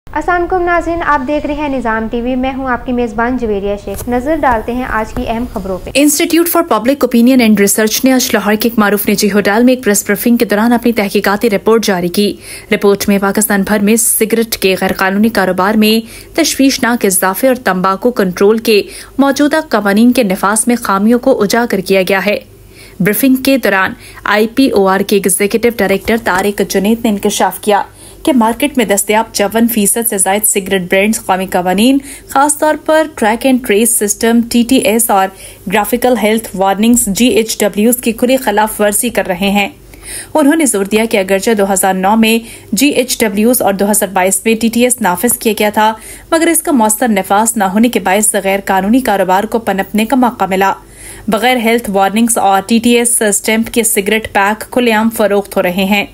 अस्सलाम वालेकुम नाज़रीन, आप देख रहे हैं निज़ाम टीवी। मैं हूं आपकी मेज़बान जवेरिया शेख। नजर डालते हैं आज की अहम खबरों पे। Institute for public opinion and research ने आज लाहौर के एक मारूफ निजी होटल में एक प्रेस ब्रीफिंग के दौरान अपनी तहकीकाती रिपोर्ट जारी की। रिपोर्ट में पाकिस्तान भर में सिगरेट के गैर कानूनी कारोबार में तशवीशनाक इजाफे और तंबाकू कंट्रोल के मौजूदा कवानीन के निफाज में खामियों को उजागर किया गया है। ब्रीफिंग के दौरान IPOR के एग्जीक्यूटिव डायरेक्टर तारिक जुनैद ने इंकशाफ किया कि मार्केट में दस्तयाब 54% से ज्यादा सिगरेट ब्रांड्स कौमी कवानीन, खासतौर पर track and trace system TTS और ग्राफिकल हेल्थ वार्निंग्स GHWs की खुली खिलाफ वर्जी कर रहे हैं। उन्होंने जोर दिया कि अगरचे 2009 में GHWs और 2022 में TTS नाफिज किया गया था, मगर इसका मौसर नफाज न होने के बायस गैर कानूनी कारोबार को पनपने का मौका मिला। बगैर हेल्थ वार्निंग्स और TTS स्टैंप के सिगरेट पैक खुलेआम फरोख्त हो रहे हैं।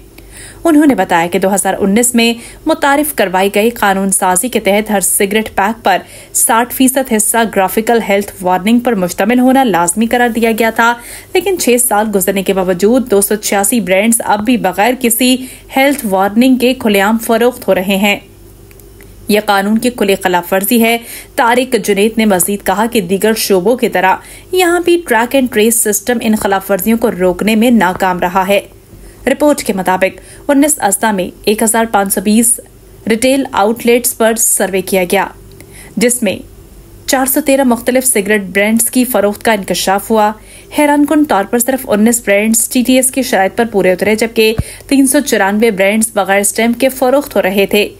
उन्होंने बताया कि 2019 में मुतारिफ करवाई गई कानून साजी के तहत हर सिगरेट पैक पर 60% हिस्सा ग्राफिकल हेल्थ वार्निंग पर मुश्तमिल होना लाजमी करार दिया गया था, लेकिन 6 साल गुजरने के बावजूद 286 ब्रांड्स अब भी बगैर किसी हेल्थ वार्निंग के खुलेआम फरोख्त हो रहे हैं। यह कानून की खुली खिलाफ वर्जी है। तारिक जुनैद ने मजीद कहा कि दीगर शोबों की तरह यहाँ भी track and trace system in खिलाफ वर्जियों को रोकने में नाकाम रहा है। रिपोर्ट के मुताबिक 19 अज़्दा में 1520 रिटेल आउटलेट्स पर सर्वे किया गया, जिसमें 413 मुख्तलिफ सिगरेट ब्रांड्स की फरोख्त का इंकशाफ हुआ। हैरानकुन तौर पर सिर्फ 19 ब्रांड्स TTS की शराइत पर पूरे उतरे, जबकि 394 ब्रांड्स बगैर स्टैंप के फरोख्त हो रहे थे।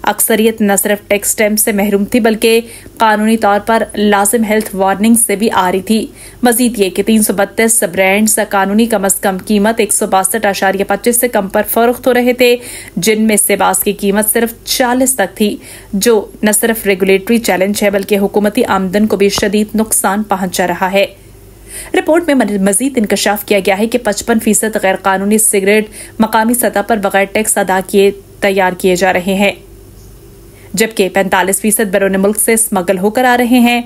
अक्सरियत न सिर्फ टैक्स स्टैम्प से महरूम थी, बल्कि कानूनी तौर पर लाजिम हेल्थ वार्निंग से भी आ रही थी। मजीद ये कि 332 ब्रांड्स कानूनी कम अज कम कीमत 162.25 से कम पर फरोख्त हो रहे थे, जिनमें से बास की कीमत सिर्फ 40 तक थी, जो न सिर्फ रेगुलेटरी चैलेंज है बल्कि हुकूमती आमदन को भी शदीद नुकसान पहुंचा रहा है। रिपोर्ट में मजीद इंकशाफ किया गया है कि 55% गैर कानूनी सिगरेट मकामी सतह पर बगैर टैक्स अदा किए तैयार किए जा रहे हैं, जबकि 45% बैरून मुल्क से स्मगल होकर आ रहे हैं।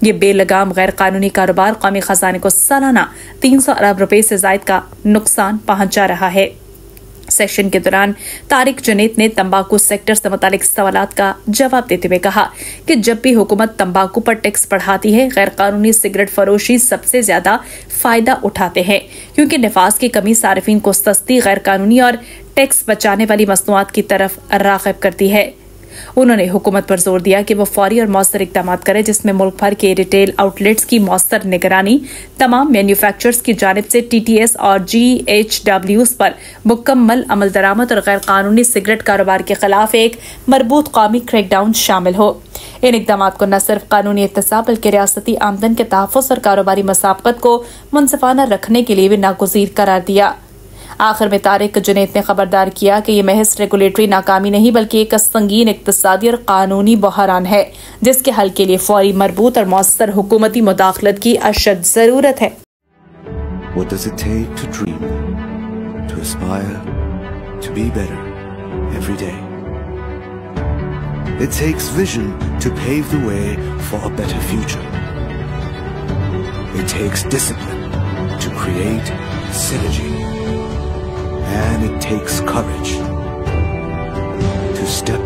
ये बेलगाम गैर कानूनी कारोबार कौमी खजाने को सालाना 300 अरब रुपए से ज्यादा का नुकसान पहुंचा रहा है। सेशन के दौरान तारिक जुनैद ने तंबाकू सेक्टर से मुतालिक सवालात का जवाब देते हुए कहा कि जब भी हुकूमत तंबाकू पर टैक्स बढ़ाती है, गैर कानूनी सिगरेट फरोशी सबसे ज्यादा फायदा उठाते हैं, क्योंकि नफाज की कमी सार्फिन को सस्ती, गैर कानूनी और टैक्स बचाने वाली मसनूआत की तरफ राग़िब करती है। उन्होंने हुकूमत पर जोर दिया कि वो फौरी और मौसर इक़दाम करे, जिसमें मुल्क भर के रिटेल आउटलेट्स की मौसर निगरानी, तमाम मैन्युफैक्चरर्स की जानिब से TTS और GHWs पर मुकम्मल अमल दरामद और गैर कानूनी सिगरेट कारोबार के खिलाफ एक मरबूत कौमी क्रैकडाउन शामिल हो। इन इक़दाम को न सिर्फ कानूनी इत्तिसाब बल्कि रियासती आमदन के तहफ़्फ़ुज़ और कारोबारी मसाबकत को मुनसिफाना रखने के लिए भी नागुज़ीर करार दिया। आखिर में तारिक जुनैद ने खबरदार किया कि ये महज रेगुलेटरी नाकामी नहीं बल्कि एक संगीन इक़्तिसादी और कानूनी बहरान है, जिसके हल के लिए फौरी, मरबूत और मौसर हुकूमती मुदाखलत की अशद जरूरत है। What does it take to dream, to aspire, to be better every day? It takes vision to pave the way for a better future. It takes discipline to create synergy. And it takes courage to step